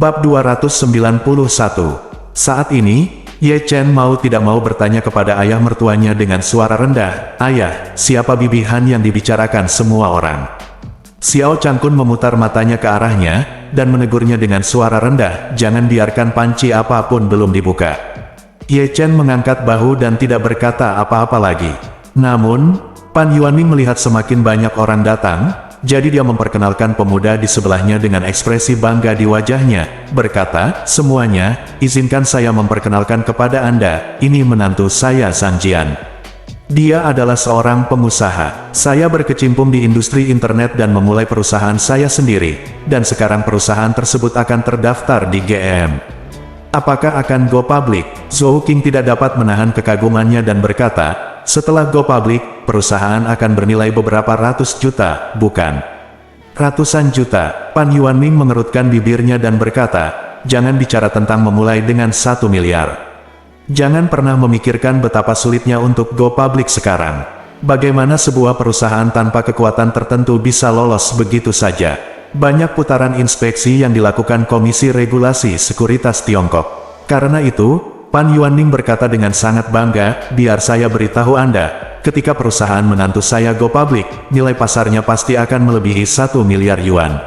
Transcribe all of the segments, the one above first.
Bab 291. Saat ini, Ye Chen mau tidak mau bertanya kepada ayah mertuanya dengan suara rendah, "Ayah, siapa bibi Han yang dibicarakan semua orang?" Xiao Changkun memutar matanya ke arahnya, dan menegurnya dengan suara rendah, "Jangan biarkan panci apapun belum dibuka." Ye Chen mengangkat bahu dan tidak berkata apa-apa lagi. Namun, Pan Yuanming melihat semakin banyak orang datang, jadi dia memperkenalkan pemuda di sebelahnya dengan ekspresi bangga di wajahnya, berkata, "Semuanya, izinkan saya memperkenalkan kepada Anda, ini menantu saya Zhang Jian. Dia adalah seorang pengusaha. Saya berkecimpung di industri internet dan memulai perusahaan saya sendiri, dan sekarang perusahaan tersebut akan terdaftar di GM. Apakah akan go public?" Zhou Qing tidak dapat menahan kekagumannya dan berkata, "Setelah go public, perusahaan akan bernilai beberapa ratus juta, bukan ratusan juta." Pan Yuanming mengerutkan bibirnya dan berkata, "Jangan bicara tentang memulai dengan 1 miliar. Jangan pernah memikirkan betapa sulitnya untuk go public sekarang. Bagaimana sebuah perusahaan tanpa kekuatan tertentu bisa lolos begitu saja? Banyak putaran inspeksi yang dilakukan Komisi Regulasi Sekuritas Tiongkok. Karena itu," Pan Yuanming berkata dengan sangat bangga, "Biar saya beritahu Anda, ketika perusahaan menantu saya go public, nilai pasarnya pasti akan melebihi 1 miliar yuan.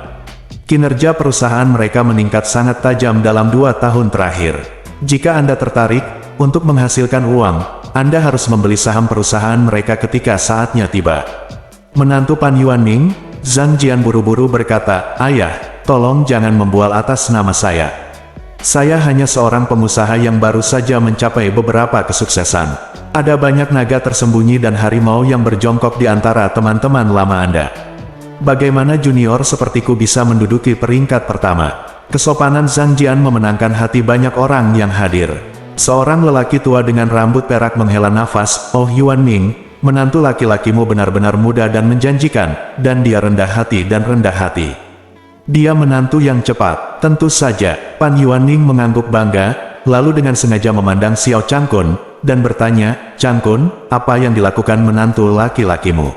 Kinerja perusahaan mereka meningkat sangat tajam dalam 2 tahun terakhir. Jika Anda tertarik untuk menghasilkan uang, Anda harus membeli saham perusahaan mereka ketika saatnya tiba." Menantu Pan Yuanming, Zhang Jian buru-buru berkata, "Ayah, tolong jangan membual atas nama saya. Saya hanya seorang pengusaha yang baru saja mencapai beberapa kesuksesan. Ada banyak naga tersembunyi dan harimau yang berjongkok di antara teman-teman lama Anda. Bagaimana junior sepertiku bisa menduduki peringkat pertama?" Kesopanan Zhang Jian memenangkan hati banyak orang yang hadir. Seorang lelaki tua dengan rambut perak menghela nafas, "Oh Yuanming, menantu laki-lakimu benar-benar muda dan menjanjikan, dan dia rendah hati dan rendah hati. Dia menantu yang cepat." "Tentu saja." Pan Yuanming mengangguk bangga, lalu dengan sengaja memandang Xiao Changkun, dan bertanya, "Changkun, apa yang dilakukan menantu laki-lakimu?"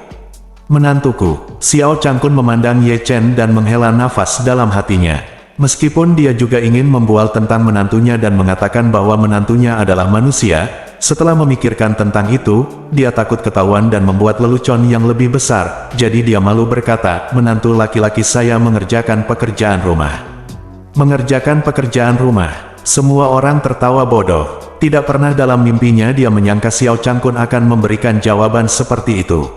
"Menantuku." Xiao Changkun memandang Ye Chen dan menghela nafas dalam hatinya. Meskipun dia juga ingin membual tentang menantunya dan mengatakan bahwa menantunya adalah manusia, setelah memikirkan tentang itu, dia takut ketahuan dan membuat lelucon yang lebih besar, jadi dia malu berkata, "Menantu laki-laki saya mengerjakan pekerjaan rumah." Mengerjakan pekerjaan rumah. Semua orang tertawa bodoh. Tidak pernah dalam mimpinya dia menyangka Xiao Changkun akan memberikan jawaban seperti itu.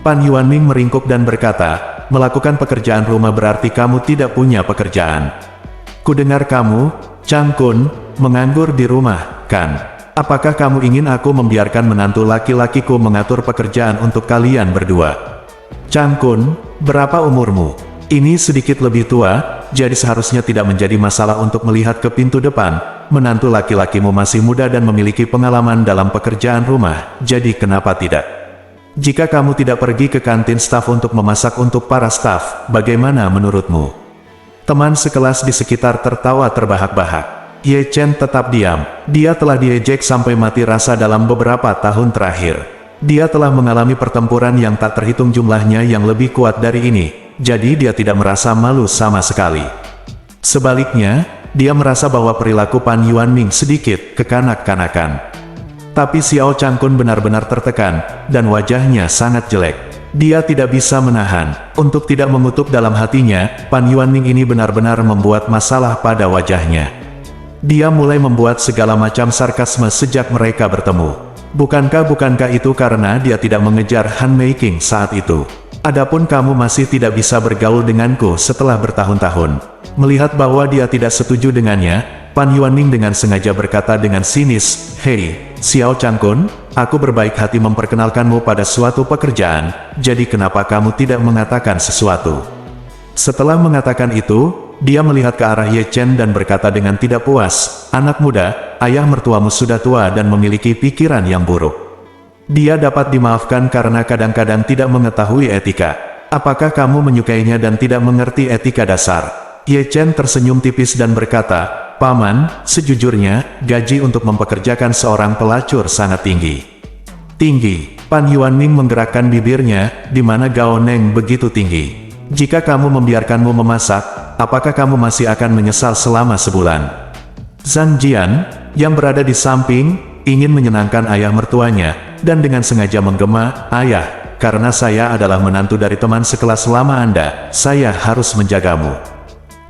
Pan Yuanming meringkuk dan berkata, "Melakukan pekerjaan rumah berarti kamu tidak punya pekerjaan. Kudengar kamu, Changkun, menganggur di rumah, kan? Apakah kamu ingin aku membiarkan menantu laki-lakiku mengatur pekerjaan untuk kalian berdua?" "Changkun, berapa umurmu?" "Ini sedikit lebih tua, jadi seharusnya tidak menjadi masalah untuk melihat ke pintu depan. Menantu laki-lakimu masih muda dan memiliki pengalaman dalam pekerjaan rumah, jadi kenapa tidak? Jika kamu tidak pergi ke kantin staf untuk memasak untuk para staf, bagaimana menurutmu?" Teman sekelas di sekitar tertawa terbahak-bahak. Ye Chen tetap diam. Dia telah diejek sampai mati rasa dalam beberapa tahun terakhir. Dia telah mengalami pertempuran yang tak terhitung jumlahnya yang lebih kuat dari ini, jadi dia tidak merasa malu sama sekali. Sebaliknya, dia merasa bahwa perilaku Pan Yuanming sedikit kekanak-kanakan. Tapi Xiao Changkun benar-benar tertekan, dan wajahnya sangat jelek. Dia tidak bisa menahan untuk tidak mengutuk dalam hatinya. Pan Yuanming ini benar-benar membuat masalah pada wajahnya. Dia mulai membuat segala macam sarkasme sejak mereka bertemu. Bukankah itu karena dia tidak mengejar Han Meiking saat itu? Adapun kamu masih tidak bisa bergaul denganku setelah bertahun-tahun. Melihat bahwa dia tidak setuju dengannya, Pan Yuanming dengan sengaja berkata dengan sinis, "Hei, Xiao Changkun, aku berbaik hati memperkenalkanmu pada suatu pekerjaan, jadi kenapa kamu tidak mengatakan sesuatu?" Setelah mengatakan itu, dia melihat ke arah Ye Chen dan berkata dengan tidak puas, "Anak muda, ayah mertuamu sudah tua dan memiliki pikiran yang buruk. Dia dapat dimaafkan karena kadang-kadang tidak mengetahui etika. Apakah kamu menyukainya dan tidak mengerti etika dasar?" Ye Chen tersenyum tipis dan berkata, "Paman, sejujurnya, gaji untuk mempekerjakan seorang pelacur sangat tinggi." "Tinggi?" Pan Yuanming menggerakkan bibirnya, "Di mana Gao Neng begitu tinggi? Jika kamu membiarkanmu memasak, apakah kamu masih akan menyesal selama sebulan? Zhang Jian, yang berada di samping, ingin menyenangkan ayah mertuanya, dan dengan sengaja menggema, "Ayah, karena saya adalah menantu dari teman sekelas lama Anda, saya harus menjagamu.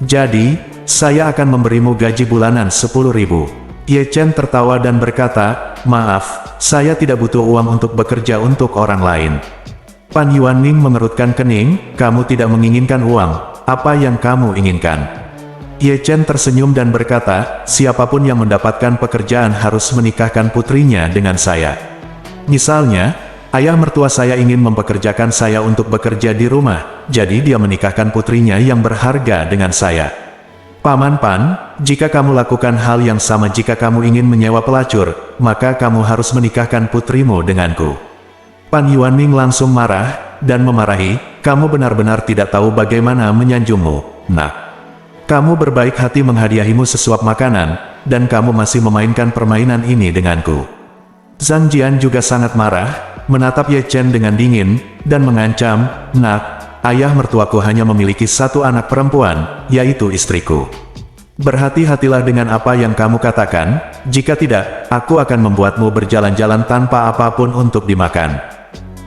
Jadi, saya akan memberimu gaji bulanan 10.000. Ye Chen tertawa dan berkata, "Maaf, saya tidak butuh uang untuk bekerja untuk orang lain." Pan Yuanming mengerutkan kening, "Kamu tidak menginginkan uang, apa yang kamu inginkan?" Ye Chen tersenyum dan berkata, "Siapapun yang mendapatkan pekerjaan harus menikahkan putrinya dengan saya. Misalnya, ayah mertua saya ingin mempekerjakan saya untuk bekerja di rumah, jadi dia menikahkan putrinya yang berharga dengan saya. Paman Pan, jika kamu lakukan hal yang sama jika kamu ingin menyewa pelacur, maka kamu harus menikahkan putrimu denganku." Pan Yuanming langsung marah, dan memarahi, "Kamu benar-benar tidak tahu bagaimana menyanjungmu, nak. Kamu berbaik hati menghadiahimu sesuap makanan, dan kamu masih memainkan permainan ini denganku." Zhang Jian juga sangat marah, menatap Ye Chen dengan dingin, dan mengancam, "Nak, ayah mertuaku hanya memiliki satu anak perempuan, yaitu istriku. Berhati-hatilah dengan apa yang kamu katakan, jika tidak, aku akan membuatmu berjalan-jalan tanpa apapun untuk dimakan."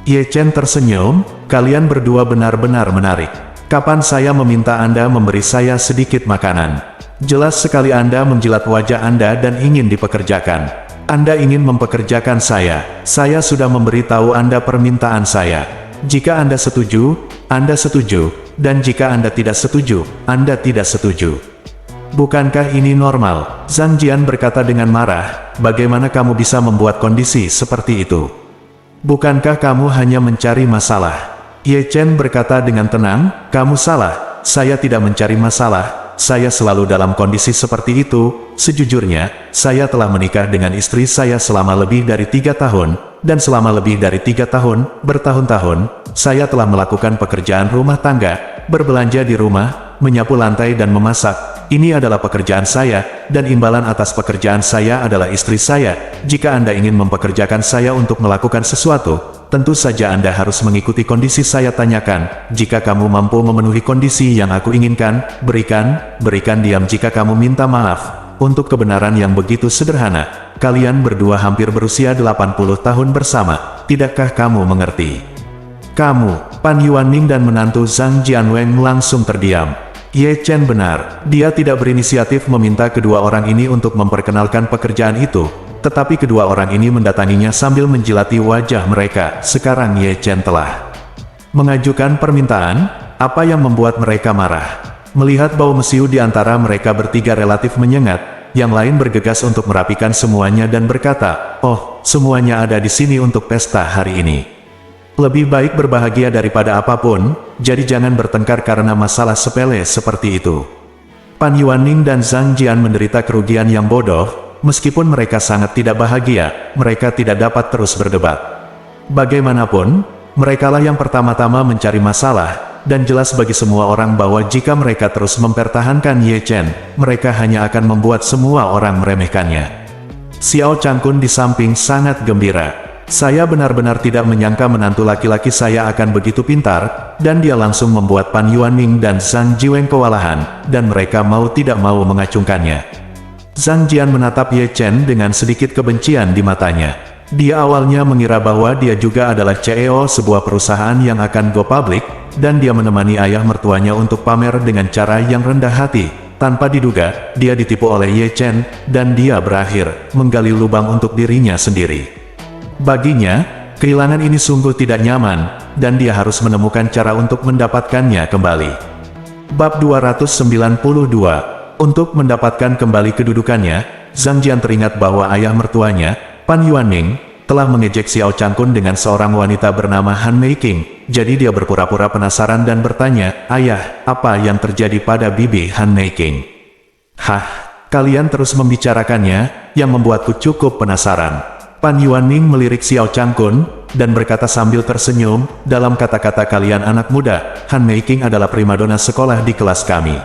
Ye Chen tersenyum, "Kalian berdua benar-benar menarik. Kapan saya meminta Anda memberi saya sedikit makanan? Jelas sekali Anda menjilat wajah Anda dan ingin dipekerjakan. Anda ingin mempekerjakan saya sudah memberitahu Anda permintaan saya. Jika Anda setuju, dan jika Anda tidak setuju, Anda tidak setuju. Bukankah ini normal?" Zhang Jian berkata dengan marah, "Bagaimana kamu bisa membuat kondisi seperti itu? Bukankah kamu hanya mencari masalah?" Ye Chen berkata dengan tenang, "Kamu salah, saya tidak mencari masalah, saya selalu dalam kondisi seperti itu. Sejujurnya, saya telah menikah dengan istri saya selama lebih dari 3 tahun, dan selama lebih dari 3 tahun, bertahun-tahun, saya telah melakukan pekerjaan rumah tangga, berbelanja di rumah, menyapu lantai dan memasak. Ini adalah pekerjaan saya, dan imbalan atas pekerjaan saya adalah istri saya. Jika Anda ingin mempekerjakan saya untuk melakukan sesuatu, tentu saja Anda harus mengikuti kondisi saya tanyakan. Jika kamu mampu memenuhi kondisi yang aku inginkan, berikan diam jika kamu minta maaf. Untuk kebenaran yang begitu sederhana, kalian berdua hampir berusia 80 tahun bersama, tidakkah kamu mengerti?" "Kamu," Pan Yuanming dan menantu Zhang Jianweng langsung terdiam. Ye Chen benar, dia tidak berinisiatif meminta kedua orang ini untuk memperkenalkan pekerjaan itu, tetapi kedua orang ini mendatanginya sambil menjilati wajah mereka. Sekarang Ye Chen telah mengajukan permintaan, apa yang membuat mereka marah? Melihat bau mesiu di antara mereka bertiga relatif menyengat, yang lain bergegas untuk merapikan semuanya dan berkata, "Oh, semuanya ada di sini untuk pesta hari ini. Lebih baik berbahagia daripada apapun, jadi jangan bertengkar karena masalah sepele seperti itu." Pan Yuanming dan Zhang Jian menderita kerugian yang bodoh, meskipun mereka sangat tidak bahagia, mereka tidak dapat terus berdebat. Bagaimanapun, merekalah yang pertama-tama mencari masalah, dan jelas bagi semua orang bahwa jika mereka terus mempertahankan Ye Chen, mereka hanya akan membuat semua orang meremehkannya. Xiao Changkun di samping sangat gembira. "Saya benar-benar tidak menyangka menantu laki-laki saya akan begitu pintar," dan dia langsung membuat Pan Yuanming dan Zhang Jiweng kewalahan, dan mereka mau tidak mau mengacungkannya. Zhang Jian menatap Ye Chen dengan sedikit kebencian di matanya. Dia awalnya mengira bahwa dia juga adalah CEO sebuah perusahaan yang akan go public, dan dia menemani ayah mertuanya untuk pamer dengan cara yang rendah hati. Tanpa diduga, dia ditipu oleh Ye Chen, dan dia berakhir menggali lubang untuk dirinya sendiri. Baginya, kehilangan ini sungguh tidak nyaman, dan dia harus menemukan cara untuk mendapatkannya kembali. Bab 292. Untuk mendapatkan kembali kedudukannya, Zhang Jian teringat bahwa ayah mertuanya, Pan Yuanming, telah mengejek Xiao Changkun dengan seorang wanita bernama Han Meiking. Jadi dia berpura-pura penasaran dan bertanya, "Ayah, apa yang terjadi pada bibi Han Meiking?" "Hah, kalian terus membicarakannya, yang membuatku cukup penasaran." Pan Yuanming melirik Xiao Changkun, dan berkata sambil tersenyum, "Dalam kata-kata kalian anak muda, Han Meiking adalah primadona sekolah di kelas kami.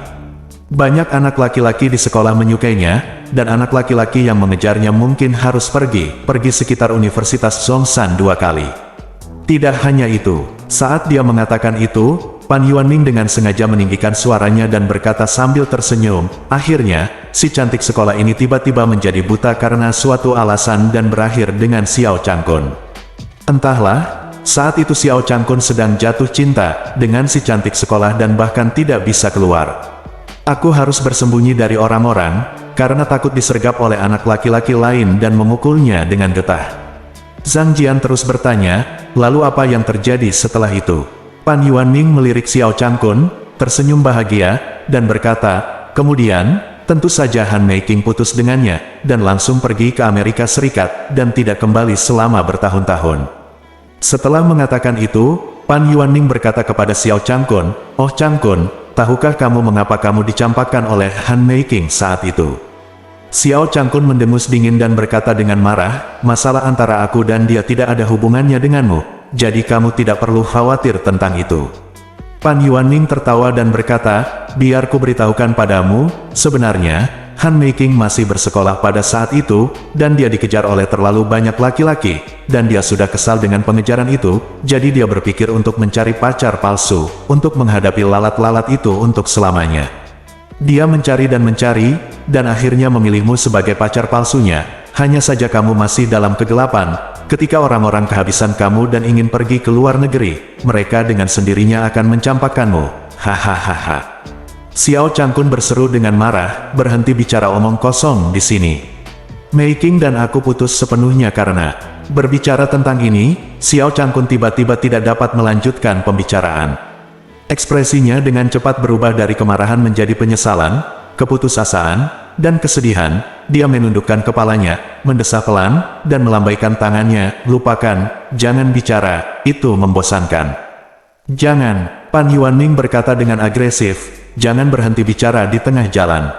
Banyak anak laki-laki di sekolah menyukainya, dan anak laki-laki yang mengejarnya mungkin harus pergi sekitar Universitas Zhongshan 2 kali. Tidak hanya itu, Saat dia mengatakan itu, Pan Yuanming dengan sengaja meninggikan suaranya dan berkata sambil tersenyum, akhirnya, si cantik sekolah ini tiba-tiba menjadi buta karena suatu alasan dan berakhir dengan Xiao Changkun. Entahlah, saat itu Xiao Changkun sedang jatuh cinta dengan si cantik sekolah dan bahkan tidak bisa keluar. Aku harus bersembunyi dari orang-orang, karena takut disergap oleh anak laki-laki lain dan memukulnya dengan getah. Zhang Jian terus bertanya, lalu apa yang terjadi setelah itu? Pan Yuanming melirik Xiao Changkun, tersenyum bahagia, dan berkata, kemudian, tentu saja Han Meiking putus dengannya, dan langsung pergi ke Amerika Serikat, dan tidak kembali selama bertahun-tahun. Setelah mengatakan itu, Pan Yuanming berkata kepada Xiao Changkun, oh Changkun, tahukah kamu mengapa kamu dicampakkan oleh Han Meiking saat itu? Xiao Changkun mendengus dingin dan berkata dengan marah, masalah antara aku dan dia tidak ada hubungannya denganmu, jadi kamu tidak perlu khawatir tentang itu. Pan Yuanming tertawa dan berkata, biar ku beritahukan padamu, sebenarnya, Han Meiking masih bersekolah pada saat itu, dan dia dikejar oleh terlalu banyak laki-laki, dan dia sudah kesal dengan pengejaran itu, jadi dia berpikir untuk mencari pacar palsu, untuk menghadapi lalat-lalat itu untuk selamanya. Dia mencari, dan akhirnya memilihmu sebagai pacar palsunya, hanya saja kamu masih dalam kegelapan, ketika orang-orang kehabisan kamu dan ingin pergi ke luar negeri, mereka dengan sendirinya akan mencampakkanmu, hahaha. Xiao Changkun berseru dengan marah, berhenti bicara omong kosong di sini. Meiking dan aku putus sepenuhnya karena, berbicara tentang ini, Xiao Changkun tiba-tiba tidak dapat melanjutkan pembicaraan. Ekspresinya dengan cepat berubah dari kemarahan menjadi penyesalan, keputusasaan, dan kesedihan. Dia menundukkan kepalanya, mendesah pelan, dan melambaikan tangannya. Lupakan, jangan bicara, itu membosankan. Jangan, Pan Yuanming berkata dengan agresif, jangan berhenti bicara di tengah jalan.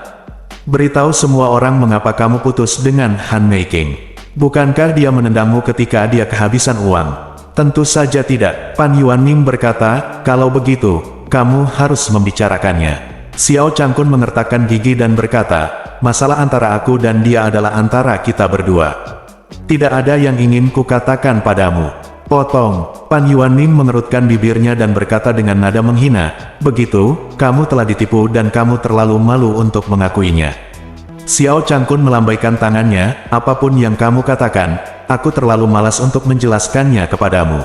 Beritahu semua orang mengapa kamu putus dengan Han Meiking. Bukankah dia menendangmu ketika dia kehabisan uang? Tentu saja tidak, Pan Yuanming berkata, kalau begitu, kamu harus membicarakannya. Xiao Changkun mengertakkan gigi dan berkata, masalah antara aku dan dia adalah antara kita berdua. Tidak ada yang ingin kukatakan padamu. Potong, Pan Yuanming mengerutkan bibirnya dan berkata dengan nada menghina, begitu, kamu telah ditipu dan kamu terlalu malu untuk mengakuinya. Xiao Changkun melambaikan tangannya, apapun yang kamu katakan, aku terlalu malas untuk menjelaskannya kepadamu.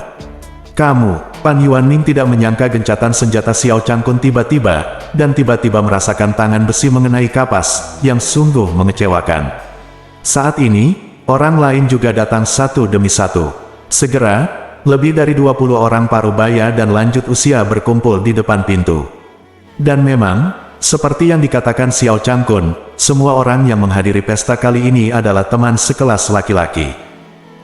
Kamu, Pan Yuanming tidak menyangka gencatan senjata Xiao Changkun tiba-tiba, dan tiba-tiba merasakan tangan besi mengenai kapas, yang sungguh mengecewakan. Saat ini, orang lain juga datang satu demi satu. Segera, lebih dari 20 orang parubaya dan lanjut usia berkumpul di depan pintu. Dan memang, seperti yang dikatakan Xiao Changkun, semua orang yang menghadiri pesta kali ini adalah teman sekelas laki-laki.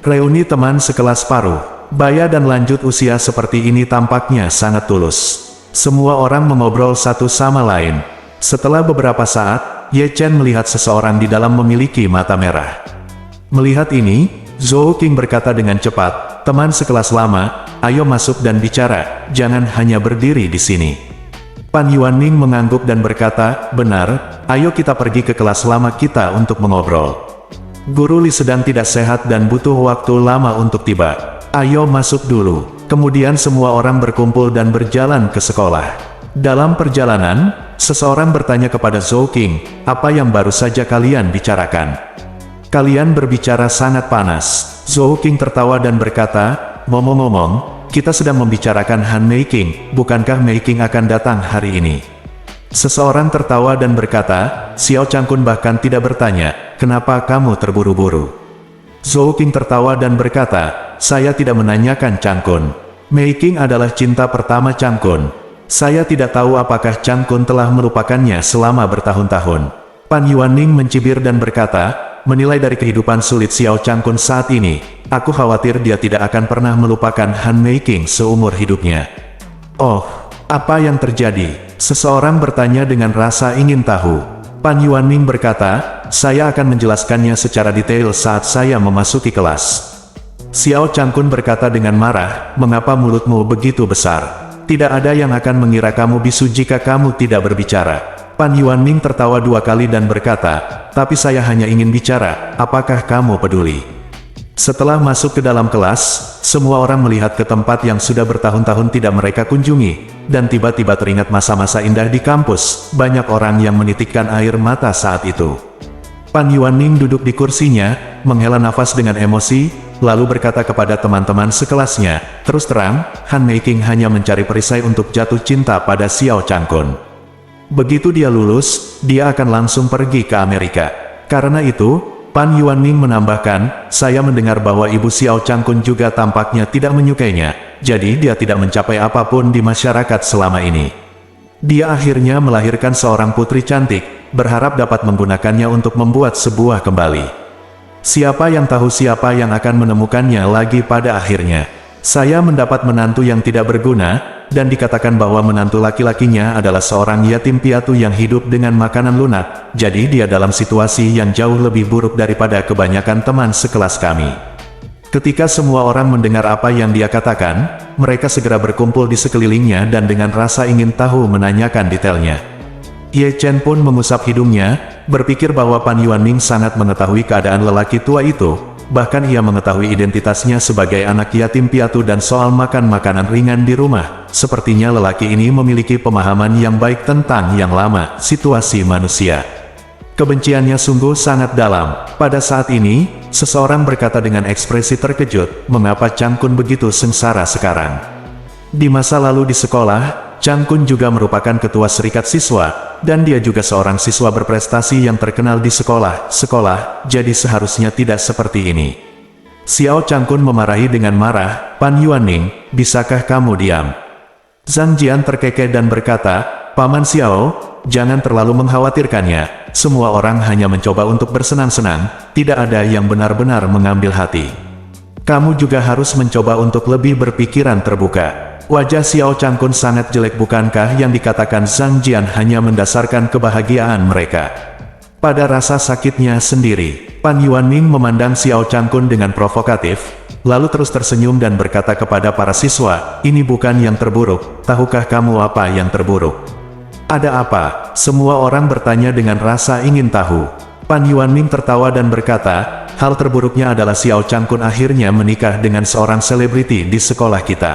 Reuni teman sekelas paruh, baya dan lanjut usia seperti ini tampaknya sangat tulus. Semua orang mengobrol satu sama lain. Setelah beberapa saat, Ye Chen melihat seseorang di dalam memiliki mata merah. Melihat ini, Zhou Qing berkata dengan cepat, teman sekelas lama, ayo masuk dan bicara, jangan hanya berdiri di sini. Pan Yuanming mengangguk dan berkata, benar, ayo kita pergi ke kelas lama kita untuk mengobrol. Guru Li sedang tidak sehat dan butuh waktu lama untuk tiba. Ayo masuk dulu. Kemudian semua orang berkumpul dan berjalan ke sekolah. Dalam perjalanan, seseorang bertanya kepada Zhou Qing, apa yang baru saja kalian bicarakan? Kalian berbicara sangat panas. Zhou Qing tertawa dan berkata, ngomong-ngomong, kita sedang membicarakan Han Meiking, bukankah Meiking akan datang hari ini? Seseorang tertawa dan berkata, Xiao Changkun bahkan tidak bertanya, kenapa kamu terburu-buru? Zhou Qing tertawa dan berkata, saya tidak menanyakan Changkun. Meiking adalah cinta pertama Changkun. Saya tidak tahu apakah Changkun telah melupakannya selama bertahun-tahun. Pan Yuanming mencibir dan berkata, menilai dari kehidupan sulit Xiao Changkun saat ini, aku khawatir dia tidak akan pernah melupakan Han Meiking seumur hidupnya. Oh, apa yang terjadi? Seseorang bertanya dengan rasa ingin tahu. Pan Yuanming berkata, saya akan menjelaskannya secara detail saat saya memasuki kelas. Xiao Changkun berkata dengan marah, mengapa mulutmu begitu besar? Tidak ada yang akan mengira kamu bisu jika kamu tidak berbicara. Pan Yuanming tertawa 2 kali dan berkata, tapi saya hanya ingin bicara, apakah kamu peduli? Setelah masuk ke dalam kelas, semua orang melihat ke tempat yang sudah bertahun-tahun tidak mereka kunjungi, dan tiba-tiba teringat masa-masa indah di kampus. Banyak orang yang menitikkan air mata saat itu. Pan Yuanning duduk di kursinya, menghela nafas dengan emosi, lalu berkata kepada teman-teman sekelasnya, "Terus terang, Han Meiqing hanya mencari perisai untuk jatuh cinta pada Xiao Changkun. Begitu dia lulus, dia akan langsung pergi ke Amerika. Karena itu," Pan Yuanning menambahkan, "saya mendengar bahwa Ibu Xiao Changkun juga tampaknya tidak menyukainya, jadi dia tidak mencapai apapun di masyarakat selama ini. Dia akhirnya melahirkan seorang putri cantik, berharap dapat menggunakannya untuk membuat sebuah kembali. Siapa yang tahu siapa yang akan menemukannya lagi pada akhirnya. Saya mendapat menantu yang tidak berguna, dan dikatakan bahwa menantu laki-lakinya adalah seorang yatim piatu yang hidup dengan makanan lunak, jadi dia dalam situasi yang jauh lebih buruk daripada kebanyakan teman sekelas kami." Ketika semua orang mendengar apa yang dia katakan, mereka segera berkumpul di sekelilingnya dan dengan rasa ingin tahu menanyakan detailnya. Ye Chen pun mengusap hidungnya, berpikir bahwa Pan Yuanning sangat mengetahui keadaan lelaki tua itu. Bahkan ia mengetahui identitasnya sebagai anak yatim piatu dan soal makan makanan ringan di rumah. Sepertinya lelaki ini memiliki pemahaman yang baik tentang yang lama, situasi manusia. Kebenciannya sungguh sangat dalam. Pada saat ini, seseorang berkata dengan ekspresi terkejut, "Mengapa Changkun begitu sengsara sekarang?" Di masa lalu di sekolah, Changkun juga merupakan ketua serikat siswa, dan dia juga seorang siswa berprestasi yang terkenal di sekolah, jadi seharusnya tidak seperti ini. Xiao Changkun memarahi dengan marah, "Pan Yuanning, bisakah kamu diam?" Zhang Jian terkekeh dan berkata, "Paman Xiao, jangan terlalu mengkhawatirkannya, semua orang hanya mencoba untuk bersenang-senang, tidak ada yang benar-benar mengambil hati. Kamu juga harus mencoba untuk lebih berpikiran terbuka." Wajah Xiao Changkun sangat jelek, bukankah yang dikatakan Zhang Jian hanya mendasarkan kebahagiaan mereka? Pada rasa sakitnya sendiri, Pan Yuanning memandang Xiao Changkun dengan provokatif, lalu terus tersenyum dan berkata kepada para siswa, "Ini bukan yang terburuk, tahukah kamu apa yang terburuk?" "Ada apa?" Semua orang bertanya dengan rasa ingin tahu. Pan Yuanning tertawa dan berkata, "Hal terburuknya adalah Xiao Changkun akhirnya menikah dengan seorang selebriti di sekolah kita.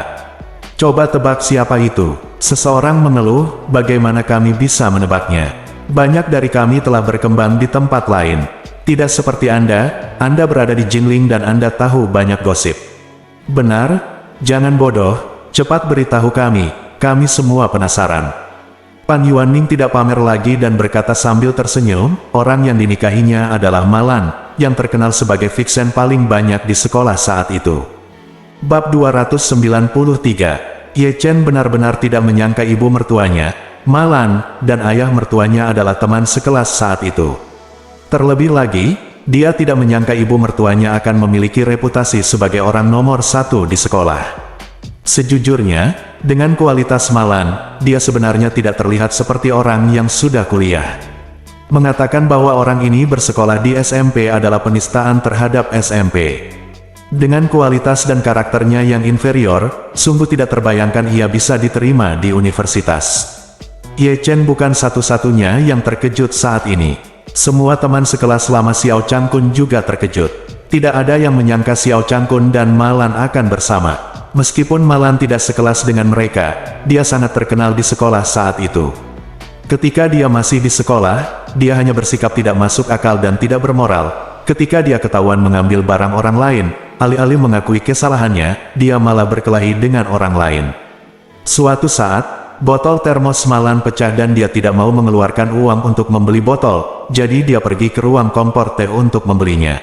Coba tebak siapa itu?" Seseorang mengeluh, "Bagaimana kami bisa menebaknya? Banyak dari kami telah berkembang di tempat lain. Tidak seperti Anda berada di Jingling dan Anda tahu banyak gosip." "Benar? Jangan bodoh, cepat beritahu kami semua penasaran." Pan Yuanning tidak pamer lagi dan berkata sambil tersenyum, "Orang yang dinikahinya adalah Malan, yang terkenal sebagai vixen paling banyak di sekolah saat itu." Bab 293. Ye Chen benar-benar tidak menyangka ibu mertuanya, Malan, dan ayah mertuanya adalah teman sekelas saat itu. Terlebih lagi, dia tidak menyangka ibu mertuanya akan memiliki reputasi sebagai orang nomor satu di sekolah. Sejujurnya, dengan kualitas Malan, dia sebenarnya tidak terlihat seperti orang yang sudah kuliah. Mengatakan bahwa orang ini bersekolah di SMP adalah penistaan terhadap SMP. Dengan kualitas dan karakternya yang inferior, sungguh tidak terbayangkan ia bisa diterima di universitas. Ye Chen bukan satu-satunya yang terkejut saat ini. Semua teman sekelas lama Xiao Changkun juga terkejut. Tidak ada yang menyangka Xiao Changkun dan Malan akan bersama. Meskipun Malan tidak sekelas dengan mereka, dia sangat terkenal di sekolah saat itu. Ketika dia masih di sekolah, dia hanya bersikap tidak masuk akal dan tidak bermoral. Ketika dia ketahuan mengambil barang orang lain, alih-alih mengakui kesalahannya, dia malah berkelahi dengan orang lain. Suatu saat, botol termos Malan pecah dan dia tidak mau mengeluarkan uang untuk membeli botol, jadi dia pergi ke ruang kompor teh untuk membelinya.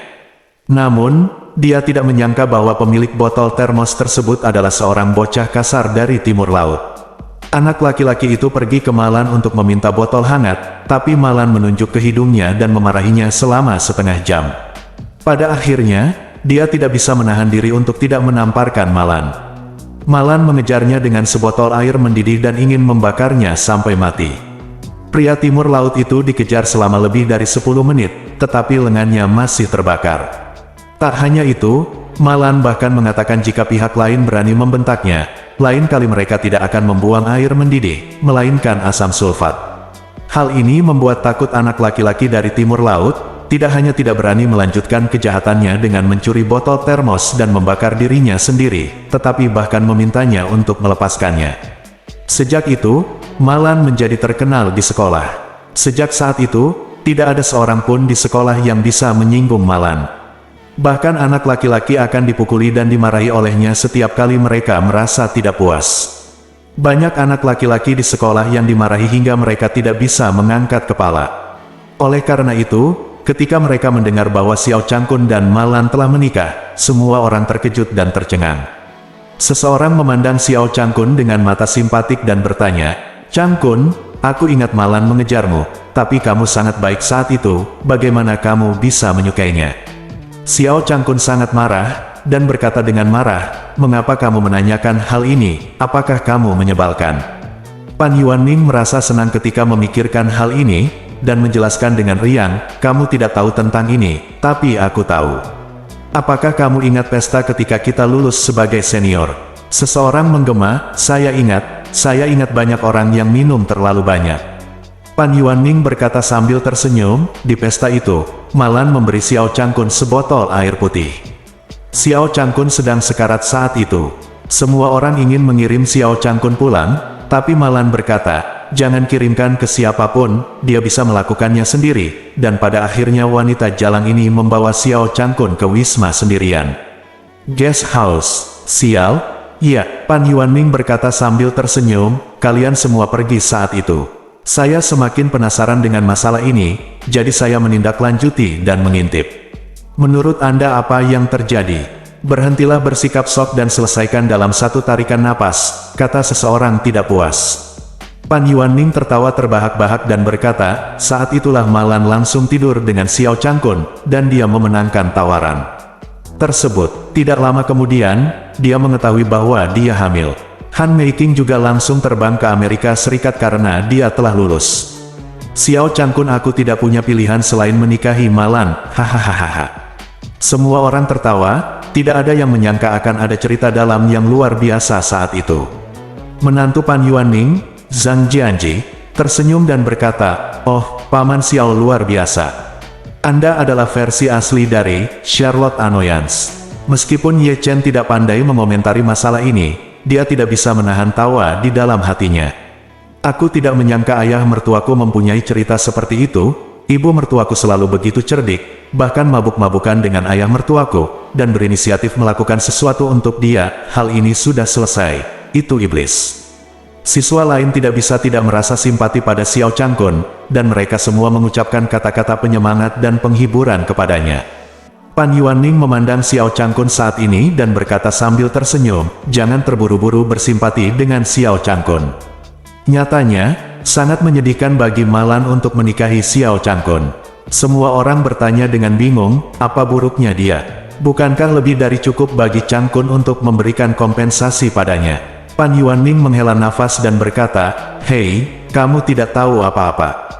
Namun, dia tidak menyangka bahwa pemilik botol termos tersebut adalah seorang bocah kasar dari timur laut. Anak laki-laki itu pergi ke Malan untuk meminta botol hangat, tapi Malan menunjuk ke hidungnya dan memarahinya selama setengah jam. Pada akhirnya, dia tidak bisa menahan diri untuk tidak menamparkan Malan. Malan mengejarnya dengan sebotol air mendidih dan ingin membakarnya sampai mati. Pria timur laut itu dikejar selama lebih dari 10 menit, tetapi lengannya masih terbakar. Tak hanya itu, Malan bahkan mengatakan jika pihak lain berani membentaknya, lain kali mereka tidak akan membuang air mendidih, melainkan asam sulfat. Hal ini membuat takut anak laki-laki dari timur laut, tidak hanya tidak berani melanjutkan kejahatannya dengan mencuri botol termos dan membakar dirinya sendiri, tetapi bahkan memintanya untuk melepaskannya. Sejak itu, Malan menjadi terkenal di sekolah. Sejak saat itu, tidak ada seorang pun di sekolah yang bisa menyinggung Malan. Bahkan anak laki-laki akan dipukuli dan dimarahi olehnya setiap kali mereka merasa tidak puas. Banyak anak laki-laki di sekolah yang dimarahi hingga mereka tidak bisa mengangkat kepala. Oleh karena itu, ketika mereka mendengar bahwa Xiao Changkun dan Malan telah menikah, semua orang terkejut dan tercengang. Seseorang memandang Xiao Changkun dengan mata simpatik dan bertanya, "Changkun, aku ingat Malan mengejarmu, tapi kamu sangat baik saat itu, bagaimana kamu bisa menyukainya?" Xiao Changkun sangat marah, dan berkata dengan marah, "Mengapa kamu menanyakan hal ini, apakah kamu menyebalkan?" Pan Yuanming merasa senang ketika memikirkan hal ini, dan menjelaskan dengan riang, "Kamu tidak tahu tentang ini, tapi aku tahu. Apakah kamu ingat pesta ketika kita lulus sebagai senior?" Seseorang menggema, saya ingat banyak orang yang minum terlalu banyak." Pan Yuanming berkata sambil tersenyum, "Di pesta itu, Malan memberi Xiao Changkun sebotol air putih." Xiao Changkun sedang sekarat saat itu. Semua orang ingin mengirim Xiao Changkun pulang, tapi Malan berkata, "Jangan kirimkan ke siapapun, dia bisa melakukannya sendiri." Dan pada akhirnya wanita jalang ini membawa Xiao Changkun ke wisma sendirian. "Guest house, sial?" "Iya," Pan Yuanming berkata sambil tersenyum, "kalian semua pergi saat itu. Saya semakin penasaran dengan masalah ini, jadi saya menindaklanjuti dan mengintip. Menurut Anda apa yang terjadi? Berhentilah bersikap sok dan selesaikan dalam satu tarikan napas," kata seseorang tidak puas. Pan Yuanming tertawa terbahak-bahak dan berkata, "Saat itulah Malan langsung tidur dengan Xiao Changkun, dan dia memenangkan tawaran tersebut. Tidak lama kemudian, dia mengetahui bahwa dia hamil. Han Meiking juga langsung terbang ke Amerika Serikat karena dia telah lulus. Xiao Changkun, aku tidak punya pilihan selain menikahi Malan, hahaha." Semua orang tertawa, tidak ada yang menyangka akan ada cerita dalam yang luar biasa saat itu. Menantu Pan Yuanming, Zhang Jianji, tersenyum dan berkata, "Oh, Paman Xiao luar biasa. Anda adalah versi asli dari Charlotte Annoyance." Meskipun Ye Chen tidak pandai mengomentari masalah ini, dia tidak bisa menahan tawa di dalam hatinya. "Aku tidak menyangka ayah mertuaku mempunyai cerita seperti itu. Ibu mertuaku selalu begitu cerdik, bahkan mabuk-mabukan dengan ayah mertuaku, dan berinisiatif melakukan sesuatu untuk dia. Hal ini sudah selesai. Itu iblis." Siswa lain tidak bisa tidak merasa simpati pada Xiao Changkun, dan mereka semua mengucapkan kata-kata penyemangat dan penghiburan kepadanya. Pan Yuanming memandang Xiao Changkun saat ini dan berkata sambil tersenyum, "Jangan terburu-buru bersimpati dengan Xiao Changkun. Nyatanya, sangat menyedihkan bagi Malan untuk menikahi Xiao Changkun." Semua orang bertanya dengan bingung, apa buruknya dia? Bukankah lebih dari cukup bagi Changkun untuk memberikan kompensasi padanya? Pan Yuanming menghela nafas dan berkata, "Hei, kamu tidak tahu apa-apa."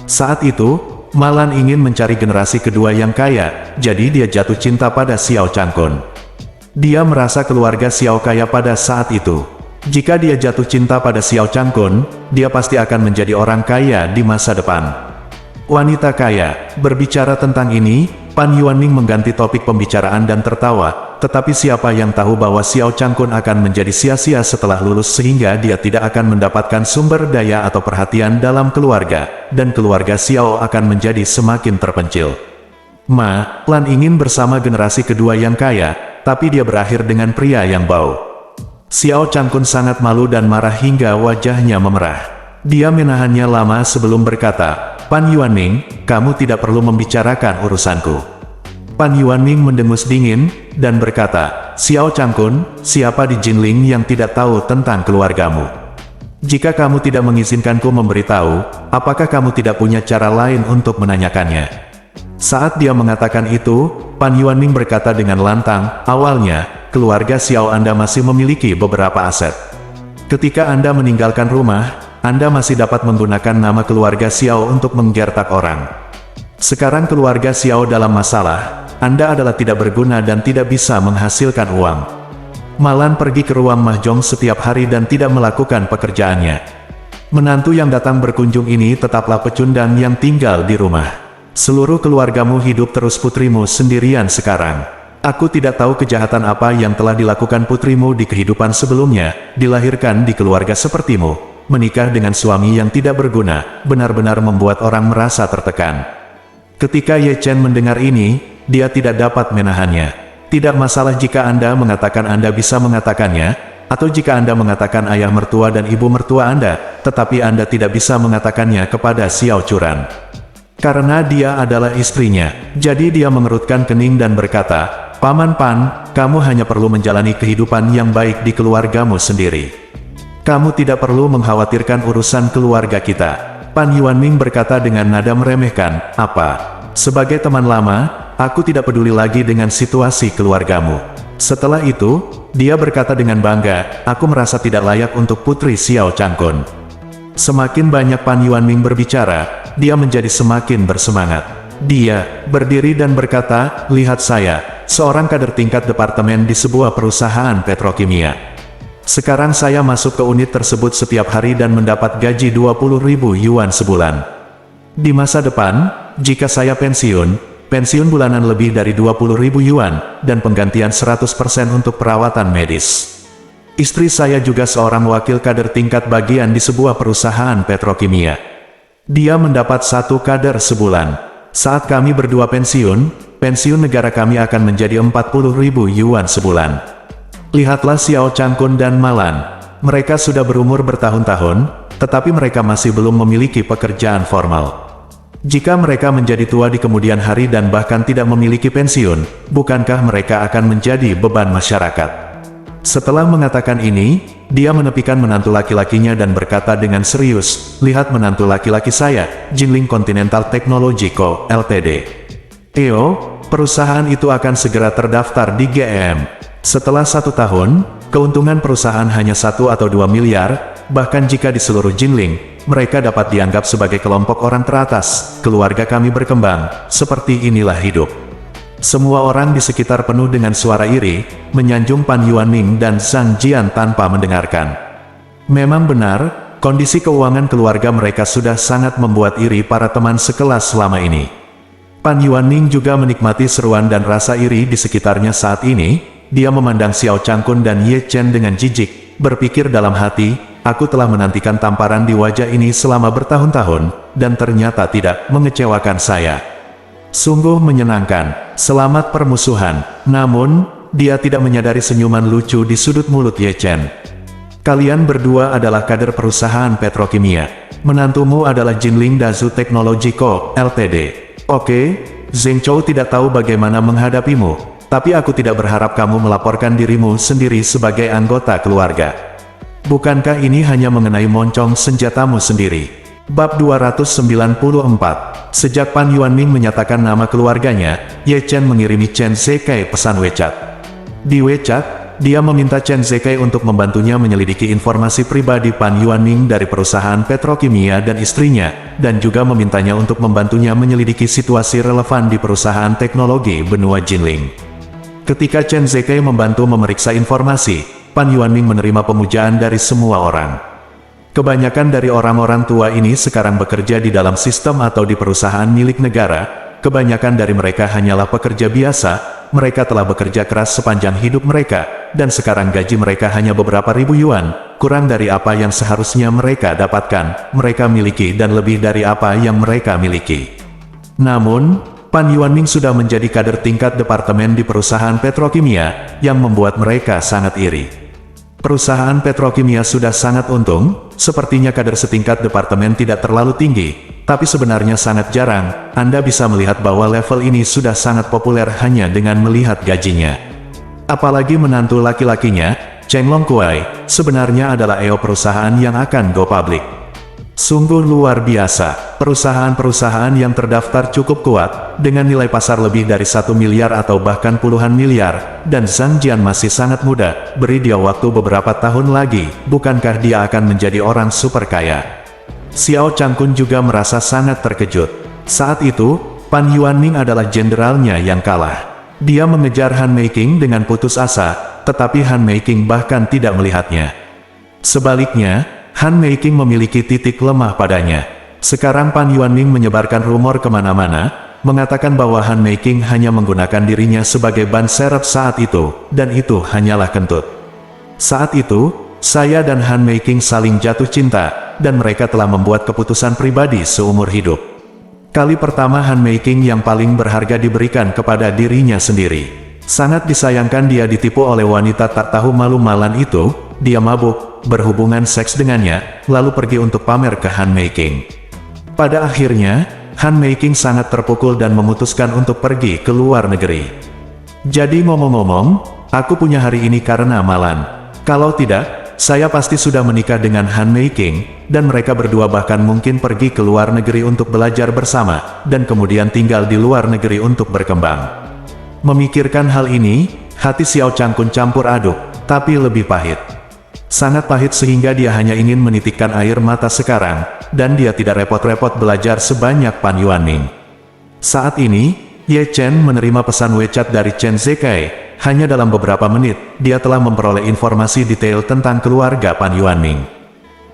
Saat itu, Malan ingin mencari generasi kedua yang kaya, jadi dia jatuh cinta pada Xiao Changkun. Dia merasa keluarga Xiao kaya pada saat itu. Jika dia jatuh cinta pada Xiao Changkun, dia pasti akan menjadi orang kaya di masa depan. Wanita kaya. Berbicara tentang ini, Pan Yuanming mengganti topik pembicaraan dan tertawa, tetapi siapa yang tahu bahwa Xiao Changkun akan menjadi sia-sia setelah lulus sehingga dia tidak akan mendapatkan sumber daya atau perhatian dalam keluarga, dan keluarga Xiao akan menjadi semakin terpencil. Lan ingin bersama generasi kedua yang kaya, tapi dia berakhir dengan pria yang bau. Xiao Changkun sangat malu dan marah hingga wajahnya memerah. Dia menahannya lama sebelum berkata, "Pan Yuanming, kamu tidak perlu membicarakan urusanku." Pan Yuanming mendengus dingin, dan berkata, "Xiao Changkun, siapa di Jinling yang tidak tahu tentang keluargamu? Jika kamu tidak mengizinkanku memberitahu, apakah kamu tidak punya cara lain untuk menanyakannya?" Saat dia mengatakan itu, Pan Yuanming berkata dengan lantang, "Awalnya, keluarga Xiao Anda masih memiliki beberapa aset. Ketika Anda meninggalkan rumah, Anda masih dapat menggunakan nama keluarga Xiao untuk menggertak orang. Sekarang keluarga Xiao dalam masalah, Anda adalah tidak berguna dan tidak bisa menghasilkan uang." Malan pergi ke ruang mahjong setiap hari dan tidak melakukan pekerjaannya. Menantu yang datang berkunjung ini tetaplah pecundang yang tinggal di rumah. Seluruh keluargamu hidup terus putrimu sendirian sekarang. Aku tidak tahu kejahatan apa yang telah dilakukan putrimu di kehidupan sebelumnya, dilahirkan di keluarga sepertimu, menikah dengan suami yang tidak berguna, benar-benar membuat orang merasa tertekan. Ketika Ye Chen mendengar ini, dia tidak dapat menahannya. Tidak masalah jika Anda mengatakan Anda bisa mengatakannya, atau jika Anda mengatakan ayah mertua dan ibu mertua Anda, tetapi Anda tidak bisa mengatakannya kepada Xiao Churan. Karena dia adalah istrinya, jadi dia mengerutkan kening dan berkata, Paman Pan, kamu hanya perlu menjalani kehidupan yang baik di keluargamu sendiri. Kamu tidak perlu mengkhawatirkan urusan keluarga kita. Pan Yuanming berkata dengan nada meremehkan, apa? Sebagai teman lama, aku tidak peduli lagi dengan situasi keluargamu. Setelah itu, dia berkata dengan bangga, aku merasa tidak layak untuk putri Xiao Changkun. Semakin banyak Pan Yuanming berbicara, dia menjadi semakin bersemangat. Dia berdiri dan berkata, lihat saya, seorang kader tingkat departemen di sebuah perusahaan petrokimia. Sekarang saya masuk ke unit tersebut setiap hari dan mendapat gaji 20.000 yuan sebulan. Di masa depan, jika saya pensiun bulanan lebih dari 20.000 yuan, dan penggantian 100% untuk perawatan medis. Istri saya juga seorang wakil kader tingkat bagian di sebuah perusahaan petrokimia. Dia mendapat 1 kader sebulan. Saat kami berdua pensiun negara kami akan menjadi 40.000 yuan sebulan. Lihatlah Xiao Changkun dan Malan. Mereka sudah berumur bertahun-tahun, tetapi mereka masih belum memiliki pekerjaan formal. Jika mereka menjadi tua di kemudian hari dan bahkan tidak memiliki pensiun, bukankah mereka akan menjadi beban masyarakat? Setelah mengatakan ini, dia menepikan menantu laki-lakinya dan berkata dengan serius, lihat menantu laki-laki saya, Jinling Continental Technology Co., Ltd. Perusahaan itu akan segera terdaftar di GM. Setelah 1 tahun, keuntungan perusahaan hanya 1 atau 2 miliar, bahkan jika di seluruh Jinling, mereka dapat dianggap sebagai kelompok orang teratas. Keluarga kami berkembang, seperti inilah hidup. Semua orang di sekitar penuh dengan suara iri, menyanjung Pan Yuanming dan Zhang Jian tanpa mendengarkan. Memang benar, kondisi keuangan keluarga mereka sudah sangat membuat iri para teman sekelas selama ini. Pan Yuanming juga menikmati seruan dan rasa iri di sekitarnya saat ini. Dia memandang Xiao Changkun dan Ye Chen dengan jijik, berpikir dalam hati, aku telah menantikan tamparan di wajah ini selama bertahun-tahun, dan ternyata tidak mengecewakan saya. Sungguh menyenangkan, selamat permusuhan. Namun, dia tidak menyadari senyuman lucu di sudut mulut Ye Chen. Kalian berdua adalah kader perusahaan petrokimia. Menantumu adalah Jinling Dazu Technology Co., Ltd. Oke, Zheng Chou tidak tahu bagaimana menghadapimu, tapi aku tidak berharap kamu melaporkan dirimu sendiri sebagai anggota keluarga. Bukankah ini hanya mengenai moncong senjatamu sendiri? Bab 294. Sejak Pan Yuanming menyatakan nama keluarganya, Ye Chen mengirimi Chen Zekai pesan WeChat. Di WeChat, dia meminta Chen Zekai untuk membantunya menyelidiki informasi pribadi Pan Yuanming dari perusahaan petrokimia dan istrinya, dan juga memintanya untuk membantunya menyelidiki situasi relevan di perusahaan teknologi benua Jinling. Ketika Chen Zekai membantu memeriksa informasi, Pan Yuanming menerima pemujaan dari semua orang. Kebanyakan dari orang-orang tua ini sekarang bekerja di dalam sistem atau di perusahaan milik negara. Kebanyakan dari mereka hanyalah pekerja biasa. Mereka telah bekerja keras sepanjang hidup mereka, dan sekarang gaji mereka hanya beberapa ribu yuan, kurang dari apa yang seharusnya mereka dapatkan, mereka miliki dan lebih dari apa yang mereka miliki. Namun, Pan Yuanming sudah menjadi kader tingkat departemen di perusahaan petrokimia, yang membuat mereka sangat iri. Perusahaan petrokimia sudah sangat untung, sepertinya kader setingkat departemen tidak terlalu tinggi, tapi sebenarnya sangat jarang. Anda bisa melihat bahwa level ini sudah sangat populer hanya dengan melihat gajinya. Apalagi menantu laki-lakinya, Cheng Long Kuai, sebenarnya adalah EO perusahaan yang akan go public. Sungguh luar biasa, perusahaan-perusahaan yang terdaftar cukup kuat, dengan nilai pasar lebih dari 1 miliar atau bahkan puluhan miliar, dan Zhang Jian masih sangat muda, beri dia waktu beberapa tahun lagi, bukankah dia akan menjadi orang super kaya? Xiao Changkun juga merasa sangat terkejut. Saat itu, Pan Yuanming adalah jenderalnya yang kalah. Dia mengejar Han Meiking dengan putus asa, tetapi Han Meiking bahkan tidak melihatnya. Sebaliknya, Han Meiking memiliki titik lemah padanya. Sekarang Pan Yuanming menyebarkan rumor kemana-mana, mengatakan bahwa Han Meiking hanya menggunakan dirinya sebagai ban serep saat itu, dan itu hanyalah kentut. Saat itu, saya dan Han Meiking saling jatuh cinta, dan mereka telah membuat keputusan pribadi seumur hidup. Kali pertama Han Meiking yang paling berharga diberikan kepada dirinya sendiri. Sangat disayangkan dia ditipu oleh wanita tak tahu malu-malan itu, dia mabuk, berhubungan seks dengannya, lalu pergi untuk pamer ke Han Meiking. Pada akhirnya, Han Meiking sangat terpukul dan memutuskan untuk pergi ke luar negeri. Jadi ngomong-ngomong, aku punya hari ini karena Malan. Kalau tidak, saya pasti sudah menikah dengan Han Meiking, dan mereka berdua bahkan mungkin pergi ke luar negeri untuk belajar bersama, dan kemudian tinggal di luar negeri untuk berkembang. Memikirkan hal ini, hati Xiao Changkun campur aduk, tapi lebih pahit. Sangat pahit sehingga dia hanya ingin menitikkan air mata sekarang, dan dia tidak repot-repot belajar sebanyak Pan Yuanming. Saat ini, Ye Chen menerima pesan WeChat dari Chen Zekai. Hanya dalam beberapa menit, dia telah memperoleh informasi detail tentang keluarga Pan Yuanming.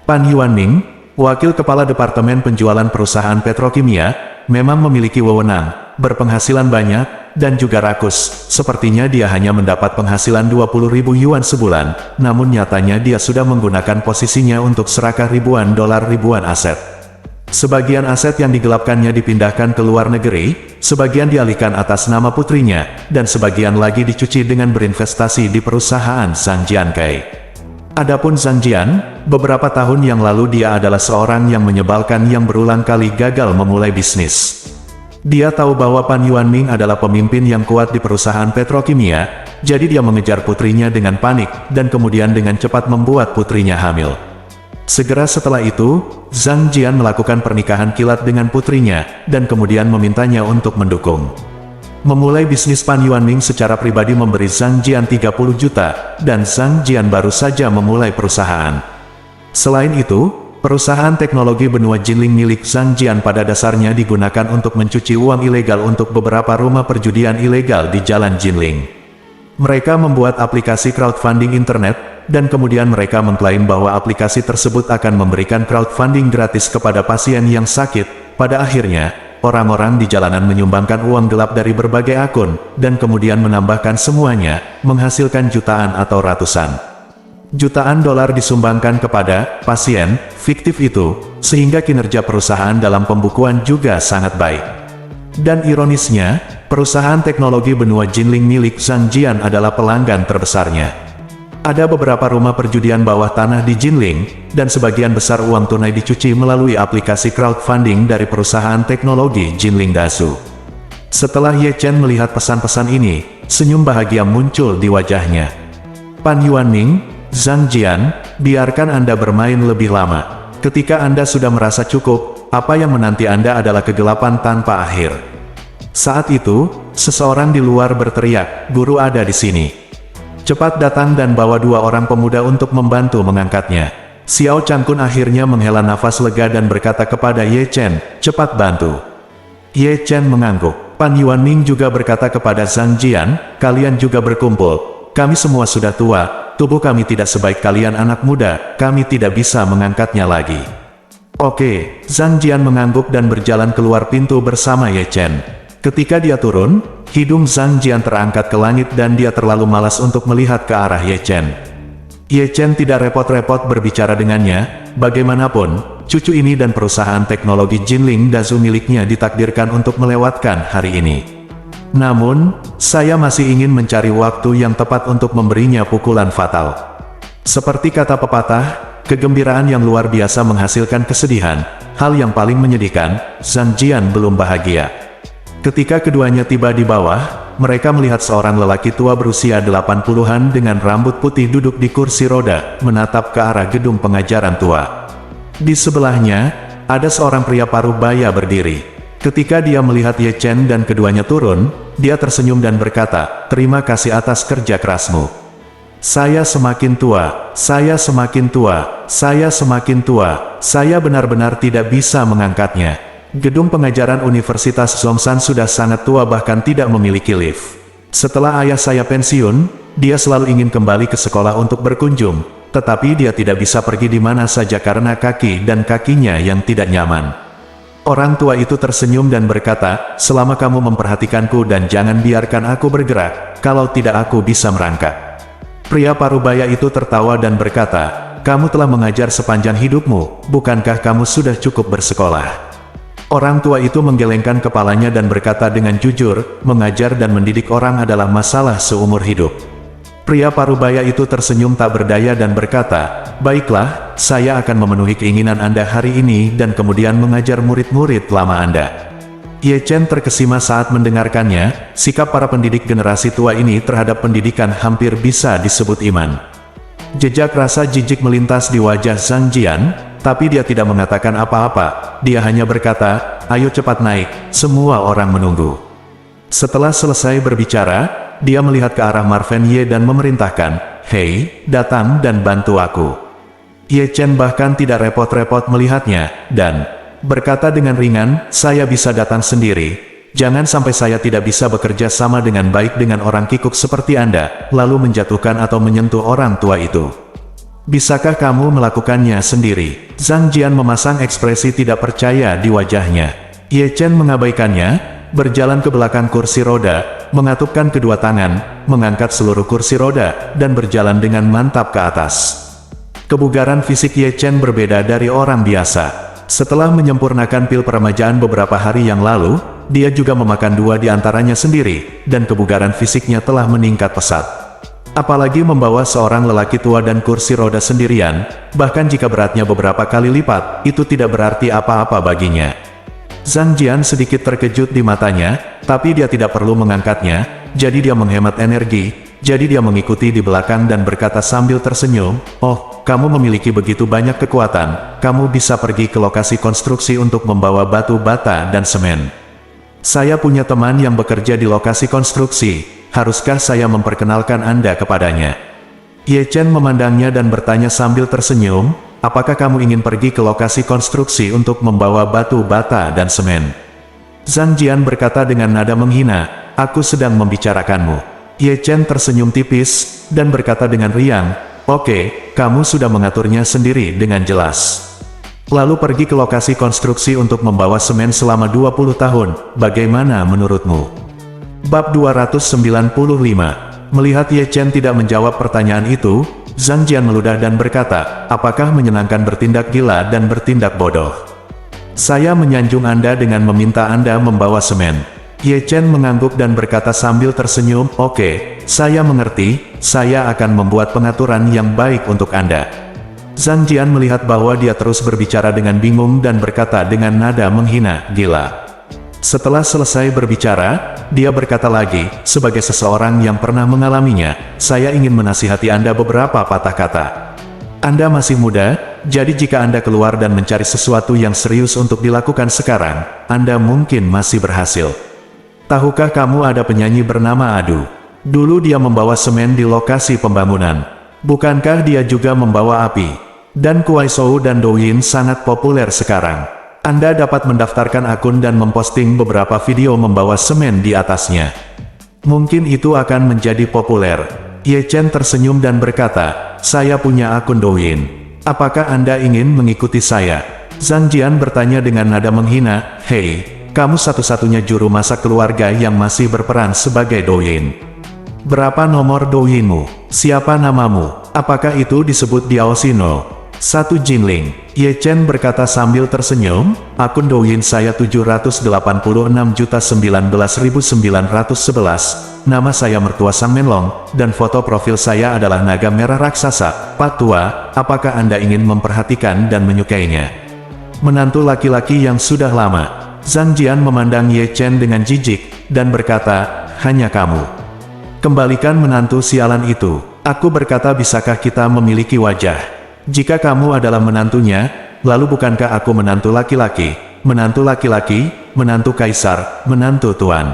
Pan Yuanming, wakil kepala Departemen Penjualan Perusahaan Petrokimia, memang memiliki wewenang, berpenghasilan banyak, dan juga rakus. Sepertinya dia hanya mendapat penghasilan 20.000 yuan sebulan, namun nyatanya dia sudah menggunakan posisinya untuk serakah ribuan dolar ribuan aset. Sebagian aset yang digelapkannya dipindahkan ke luar negeri, sebagian dialihkan atas nama putrinya, dan sebagian lagi dicuci dengan berinvestasi di perusahaan Zhang Jiankai. Adapun Zhang Jian, beberapa tahun yang lalu dia adalah seorang yang menyebalkan yang berulang kali gagal memulai bisnis. Dia tahu bahwa Pan Yuanming adalah pemimpin yang kuat di perusahaan petrokimia, jadi dia mengejar putrinya dengan panik, dan kemudian dengan cepat membuat putrinya hamil. Segera setelah itu, Zhang Jian melakukan pernikahan kilat dengan putrinya, dan kemudian memintanya untuk mendukung. Memulai bisnis Pan Yuanming secara pribadi memberi Zhang Jian 30 juta, dan Zhang Jian baru saja memulai perusahaan. Selain itu, perusahaan teknologi benua Jinling milik Zhang Jian pada dasarnya digunakan untuk mencuci uang ilegal untuk beberapa rumah perjudian ilegal di Jalan Jinling. Mereka membuat aplikasi crowdfunding internet, dan kemudian mereka mengklaim bahwa aplikasi tersebut akan memberikan crowdfunding gratis kepada pasien yang sakit. Pada akhirnya, orang-orang di jalanan menyumbangkan uang gelap dari berbagai akun, dan kemudian menambahkan semuanya, menghasilkan jutaan atau ratusan jutaan dolar disumbangkan kepada pasien fiktif itu, sehingga kinerja perusahaan dalam pembukuan juga sangat baik. Dan ironisnya, perusahaan teknologi benua Jinling milik Zhang Jian adalah pelanggan terbesarnya. Ada beberapa rumah perjudian bawah tanah di Jinling, dan sebagian besar uang tunai dicuci melalui aplikasi crowdfunding dari perusahaan teknologi Jinling Dasu. Setelah Ye Chen melihat pesan-pesan ini, senyum bahagia muncul di wajahnya. Pan Yuanming, Zhang Jian, biarkan Anda bermain lebih lama. Ketika Anda sudah merasa cukup, apa yang menanti Anda adalah kegelapan tanpa akhir. Saat itu, seseorang di luar berteriak, "Guru ada di sini. Cepat datang dan bawa 2 orang pemuda untuk membantu mengangkatnya." Xiao Changkun akhirnya menghela nafas lega dan berkata kepada Ye Chen, "Cepat bantu." Ye Chen mengangguk. Pan Yuanming juga berkata kepada Zhang Jian, "Kalian juga berkumpul. Kami semua sudah tua, tubuh kami tidak sebaik kalian anak muda, kami tidak bisa mengangkatnya lagi." Oke, Zhang Jian mengangguk dan berjalan keluar pintu bersama Ye Chen. Ketika dia turun, hidung Zhang Jian terangkat ke langit dan dia terlalu malas untuk melihat ke arah Ye Chen. Ye Chen tidak repot-repot berbicara dengannya, bagaimanapun, cucu ini dan perusahaan teknologi Jinling Dasu miliknya ditakdirkan untuk melewatkan hari ini. Namun, saya masih ingin mencari waktu yang tepat untuk memberinya pukulan fatal. Seperti kata pepatah, kegembiraan yang luar biasa menghasilkan kesedihan. Hal yang paling menyedihkan, Zhang Jian belum bahagia. Ketika keduanya tiba di bawah, mereka melihat seorang lelaki tua berusia 80-an dengan rambut putih duduk di kursi roda, menatap ke arah gedung pengajaran tua. Di sebelahnya, ada seorang pria paruh baya berdiri. Ketika dia melihat Ye Chen dan keduanya turun, dia tersenyum dan berkata, "Terima kasih atas kerja kerasmu. Saya semakin tua, saya semakin tua, saya semakin tua, saya benar-benar tidak bisa mengangkatnya." Gedung pengajaran Universitas Zhongshan sudah sangat tua bahkan tidak memiliki lift. Setelah ayah saya pensiun, dia selalu ingin kembali ke sekolah untuk berkunjung, tetapi dia tidak bisa pergi di mana saja karena kaki dan kakinya yang tidak nyaman. Orang tua itu tersenyum dan berkata, selama kamu memperhatikanku dan jangan biarkan aku bergerak, kalau tidak aku bisa merangkak. Pria parubaya itu tertawa dan berkata, kamu telah mengajar sepanjang hidupmu, bukankah kamu sudah cukup bersekolah? Orang tua itu menggelengkan kepalanya dan berkata dengan jujur, mengajar dan mendidik orang adalah masalah seumur hidup. Pria parubaya itu tersenyum tak berdaya dan berkata, baiklah, saya akan memenuhi keinginan Anda hari ini dan kemudian mengajar murid-murid lama Anda. Ye Chen terkesima saat mendengarkannya, sikap para pendidik generasi tua ini terhadap pendidikan hampir bisa disebut iman. Jejak rasa jijik melintas di wajah Zhang Jian, tapi dia tidak mengatakan apa-apa, dia hanya berkata, ayo cepat naik, semua orang menunggu. Setelah selesai berbicara, dia melihat ke arah Marvin Ye dan memerintahkan, hei, datang dan bantu aku. Ye Chen bahkan tidak repot-repot melihatnya, dan berkata dengan ringan, saya bisa datang sendiri, jangan sampai saya tidak bisa bekerja sama dengan baik dengan orang kikuk seperti Anda, lalu menjatuhkan atau menyentuh orang tua itu. Bisakah kamu melakukannya sendiri? Zhang Jian memasang ekspresi tidak percaya di wajahnya. Ye Chen mengabaikannya, berjalan ke belakang kursi roda, mengatupkan kedua tangan, mengangkat seluruh kursi roda, dan berjalan dengan mantap ke atas. Kebugaran fisik Ye Chen berbeda dari orang biasa. Setelah menyempurnakan pil peremajaan beberapa hari yang lalu, dia juga memakan 2 di antaranya sendiri, dan kebugaran fisiknya telah meningkat pesat. Apalagi membawa seorang lelaki tua dan kursi roda sendirian, bahkan jika beratnya beberapa kali lipat, itu tidak berarti apa-apa baginya. Zhang Jian sedikit terkejut di matanya, tapi dia tidak perlu mengangkatnya, jadi dia menghemat energi, jadi dia mengikuti di belakang dan berkata sambil tersenyum, oh, kamu memiliki begitu banyak kekuatan, kamu bisa pergi ke lokasi konstruksi untuk membawa batu bata dan semen. Saya punya teman yang bekerja di lokasi konstruksi, haruskah saya memperkenalkan Anda kepadanya? Ye Chen memandangnya dan bertanya sambil tersenyum, apakah kamu ingin pergi ke lokasi konstruksi untuk membawa batu bata dan semen? Zhang Jian berkata dengan nada menghina, aku sedang membicarakanmu. Ye Chen tersenyum tipis, dan berkata dengan riang, oke, kamu sudah mengaturnya sendiri dengan jelas. Lalu pergi ke lokasi konstruksi untuk membawa semen selama 20 tahun, bagaimana menurutmu? Bab 295. Melihat Ye Chen tidak menjawab pertanyaan itu, Zhang Jian meludah dan berkata, apakah menyenangkan bertindak gila dan bertindak bodoh? Saya menyanjung Anda dengan meminta Anda membawa semen. Ye Chen mengangguk dan berkata sambil tersenyum, oke, saya mengerti, saya akan membuat pengaturan yang baik untuk Anda. Zhang Jian melihat bahwa dia terus berbicara dengan bingung dan berkata dengan nada menghina, gila. Setelah selesai berbicara, dia berkata lagi, sebagai seseorang yang pernah mengalaminya, saya ingin menasihati Anda beberapa patah kata. Anda masih muda, jadi jika Anda keluar dan mencari sesuatu yang serius untuk dilakukan sekarang, Anda mungkin masih berhasil. Tahukah kamu ada penyanyi bernama Adu? Dulu dia membawa semen di lokasi pembangunan. Bukankah dia juga membawa api? Dan Kuai Shou dan Douyin sangat populer sekarang. Anda dapat mendaftarkan akun dan memposting beberapa video membawa semen di atasnya. Mungkin itu akan menjadi populer. Ye Chen tersenyum dan berkata, saya punya akun Douyin. Apakah Anda ingin mengikuti saya? Zhang Jian bertanya dengan nada menghina, hei, kamu satu-satunya juru masak keluarga yang masih berperan sebagai Douyin. Berapa nomor Douyinmu? Siapa namamu? Apakah itu disebut Diaosino? 1 Jinling. Ye Chen berkata sambil tersenyum, akun Douyin saya 786.019.911, nama saya mertua Sang Menlong, dan foto profil saya adalah naga merah raksasa. Pak Tua, apakah Anda ingin memperhatikan dan menyukainya? Menantu laki-laki yang sudah lama. Zhang Jian memandang Ye Chen dengan jijik, dan berkata, hanya kamu. Kembalikan menantu sialan itu. Aku berkata bisakah kita memiliki wajah? Jika kamu adalah menantunya, lalu bukankah aku menantu laki-laki, menantu kaisar, menantu tuan?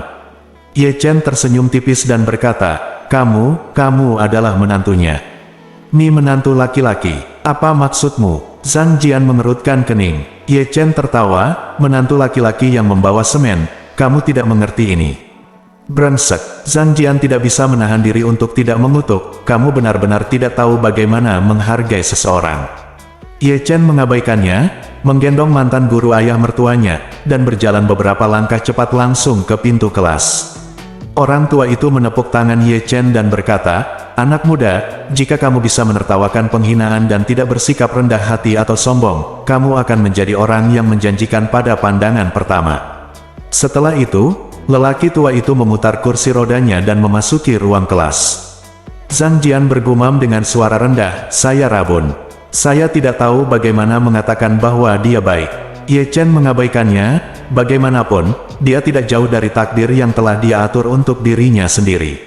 Ye Chen tersenyum tipis dan berkata, kamu adalah menantunya. Mi menantu laki-laki, apa maksudmu? Zhang Jian mengerutkan kening. Ye Chen tertawa, menantu laki-laki yang membawa semen, kamu tidak mengerti ini. Brengsek, Zhang Jian tidak bisa menahan diri untuk tidak mengutuk, kamu benar-benar tidak tahu bagaimana menghargai seseorang. Ye Chen mengabaikannya, menggendong mantan guru ayah mertuanya, dan berjalan beberapa langkah cepat langsung ke pintu kelas. Orang tua itu menepuk tangan Ye Chen dan berkata, "Anak muda, jika kamu bisa menertawakan penghinaan dan tidak bersikap rendah hati atau sombong, kamu akan menjadi orang yang menjanjikan pada pandangan pertama." Setelah itu, lelaki tua itu memutar kursi rodanya dan memasuki ruang kelas. Zhang Jian bergumam dengan suara rendah, "Saya rabun. Saya tidak tahu bagaimana mengatakan bahwa dia baik." Ye Chen mengabaikannya, bagaimanapun, dia tidak jauh dari takdir yang telah dia atur untuk dirinya sendiri.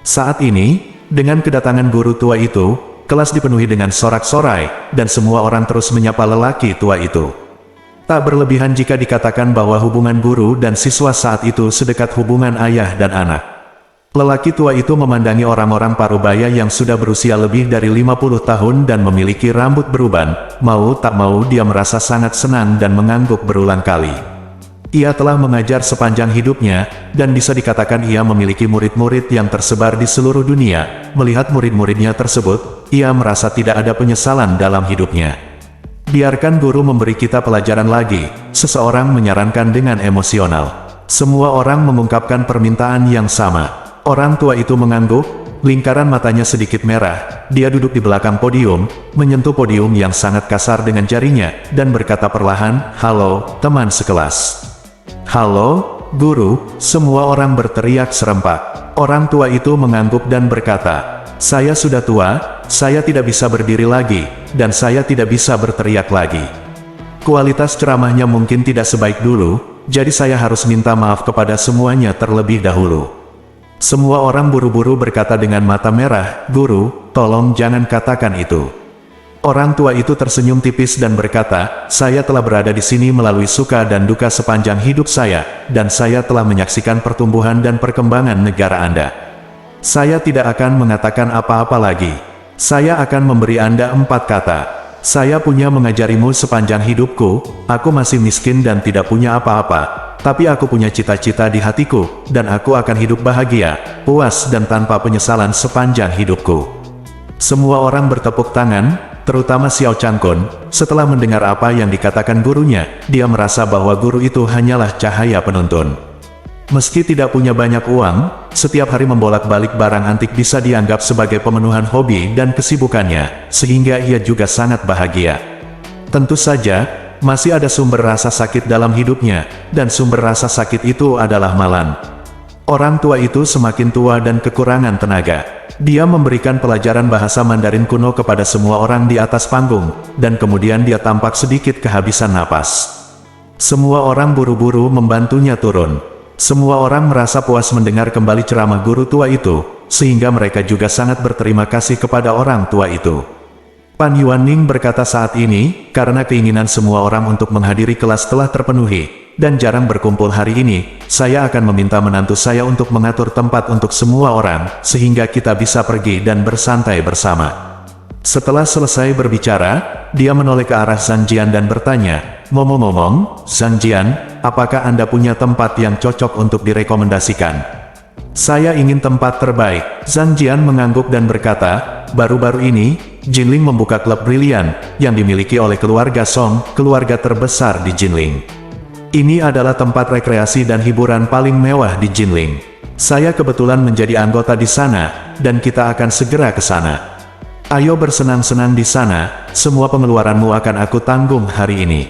Saat ini, dengan kedatangan guru tua itu, kelas dipenuhi dengan sorak-sorai, dan semua orang terus menyapa lelaki tua itu. Tak berlebihan jika dikatakan bahwa hubungan guru dan siswa saat itu sedekat hubungan ayah dan anak. Lelaki tua itu memandangi orang-orang parubaya yang sudah berusia lebih dari 50 tahun dan memiliki rambut beruban. Mau tak mau dia merasa sangat senang dan mengangguk berulang kali. Ia telah mengajar sepanjang hidupnya, dan bisa dikatakan ia memiliki murid-murid yang tersebar di seluruh dunia. Melihat murid-muridnya tersebut, ia merasa tidak ada penyesalan dalam hidupnya. "Biarkan guru memberi kita pelajaran lagi," seseorang menyarankan dengan emosional. Semua orang mengungkapkan permintaan yang sama. Orang tua itu mengangguk, lingkaran matanya sedikit merah. Dia duduk di belakang podium, menyentuh podium yang sangat kasar dengan jarinya, dan berkata perlahan, "Halo, teman sekelas." "Halo, guru," semua orang berteriak serempak. Orang tua itu mengangguk dan berkata, "Saya sudah tua, saya tidak bisa berdiri lagi, dan saya tidak bisa berteriak lagi. Kualitas ceramahnya mungkin tidak sebaik dulu, jadi saya harus minta maaf kepada semuanya terlebih dahulu." Semua orang buru-buru berkata dengan mata merah, "Guru, tolong jangan katakan itu." Orang tua itu tersenyum tipis dan berkata, "Saya telah berada di sini melalui suka dan duka sepanjang hidup saya, dan saya telah menyaksikan pertumbuhan dan perkembangan negara Anda. Saya tidak akan mengatakan apa-apa lagi. Saya akan memberi Anda 4 kata. Saya punya mengajarimu sepanjang hidupku, aku masih miskin dan tidak punya apa-apa. Tapi aku punya cita-cita di hatiku, dan aku akan hidup bahagia, puas dan tanpa penyesalan sepanjang hidupku." Semua orang bertepuk tangan, terutama Xiao Changkun. Setelah mendengar apa yang dikatakan gurunya, dia merasa bahwa guru itu hanyalah cahaya penuntun. Meski tidak punya banyak uang, setiap hari membolak-balik barang antik bisa dianggap sebagai pemenuhan hobi dan kesibukannya, sehingga ia juga sangat bahagia. Tentu saja, masih ada sumber rasa sakit dalam hidupnya, dan sumber rasa sakit itu adalah malan. Orang tua itu semakin tua dan kekurangan tenaga. Dia memberikan pelajaran bahasa Mandarin kuno kepada semua orang di atas panggung, dan kemudian dia tampak sedikit kehabisan napas. Semua orang buru-buru membantunya turun. Semua orang merasa puas mendengar kembali ceramah guru tua itu, sehingga mereka juga sangat berterima kasih kepada orang tua itu. Pan Yuanning berkata saat ini, karena keinginan semua orang untuk menghadiri kelas telah terpenuhi, dan jarang berkumpul hari ini, saya akan meminta menantu saya untuk mengatur tempat untuk semua orang, sehingga kita bisa pergi dan bersantai bersama. Setelah selesai berbicara, dia menoleh ke arah Zhang Jian dan bertanya, "Ngomong-ngomong, Zhang Jian, apakah Anda punya tempat yang cocok untuk direkomendasikan?" "Saya ingin tempat terbaik." Zhang Jian mengangguk dan berkata, "Baru-baru ini, Jinling membuka klub brilian, yang dimiliki oleh keluarga Song, keluarga terbesar di Jinling. Ini adalah tempat rekreasi dan hiburan paling mewah di Jinling. Saya kebetulan menjadi anggota di sana, dan kita akan segera ke sana. Ayo bersenang-senang di sana, semua pengeluaranmu akan aku tanggung hari ini."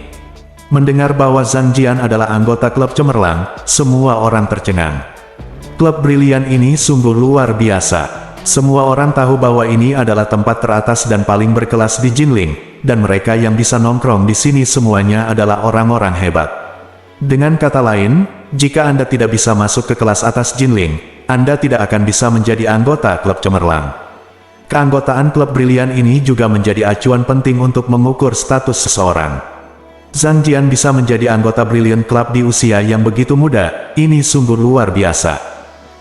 Mendengar bahwa Zhang Jian adalah anggota klub cemerlang, semua orang tercengang. Klub brilian ini sungguh luar biasa. Semua orang tahu bahwa ini adalah tempat teratas dan paling berkelas di Jinling, dan mereka yang bisa nongkrong di sini semuanya adalah orang-orang hebat. Dengan kata lain, jika Anda tidak bisa masuk ke kelas atas Jinling, Anda tidak akan bisa menjadi anggota klub cemerlang. Keanggotaan klub brilian ini juga menjadi acuan penting untuk mengukur status seseorang. Zhang Jian bisa menjadi anggota Brilliant Club di usia yang begitu muda, ini sungguh luar biasa.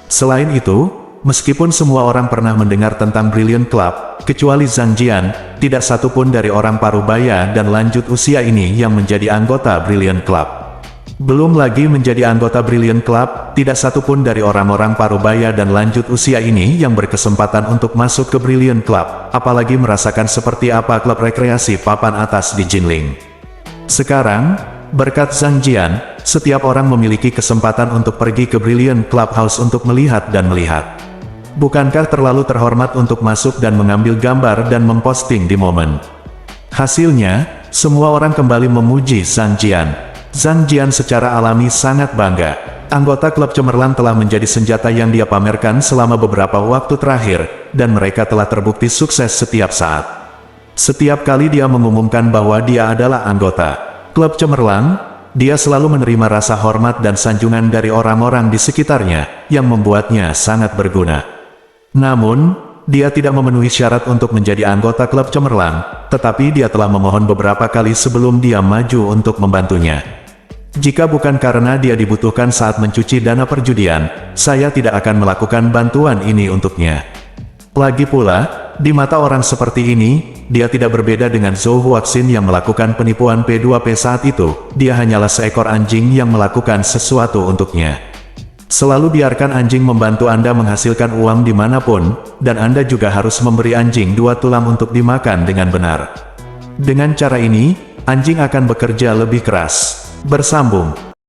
Selain itu, meskipun semua orang pernah mendengar tentang Brilliant Club, kecuali Zhang Jian, tidak satupun dari orang parubaya dan lanjut usia ini yang menjadi anggota Brilliant Club. Belum lagi menjadi anggota Brilliant Club, tidak satupun dari orang-orang parubaya dan lanjut usia ini yang berkesempatan untuk masuk ke Brilliant Club, apalagi merasakan seperti apa klub rekreasi papan atas di Jinling. Sekarang, berkat Zhang Jian, setiap orang memiliki kesempatan untuk pergi ke Brilliant Clubhouse untuk melihat dan melihat. Bukankah terlalu terhormat untuk masuk dan mengambil gambar dan memposting di momen? Hasilnya, semua orang kembali memuji Zhang Jian. Zhang Jian secara alami sangat bangga. Anggota klub cemerlang telah menjadi senjata yang dia pamerkan selama beberapa waktu terakhir, dan mereka telah terbukti sukses setiap saat. Setiap kali dia mengumumkan bahwa dia adalah anggota klub cemerlang, dia selalu menerima rasa hormat dan sanjungan dari orang-orang di sekitarnya, yang membuatnya sangat berguna. Namun, dia tidak memenuhi syarat untuk menjadi anggota klub cemerlang, tetapi dia telah memohon beberapa kali sebelum dia maju untuk membantunya. Jika bukan karena dia dibutuhkan saat mencuci dana perjudian, saya tidak akan melakukan bantuan ini untuknya. Lagi pula, di mata orang seperti ini, dia tidak berbeda dengan Zhou Huaxin yang melakukan penipuan P2P saat itu, dia hanyalah seekor anjing yang melakukan sesuatu untuknya. Selalu biarkan anjing membantu Anda menghasilkan uang dimanapun, dan Anda juga harus memberi anjing 2 tulang untuk dimakan dengan benar. Dengan cara ini, anjing akan bekerja lebih keras. Bersambung.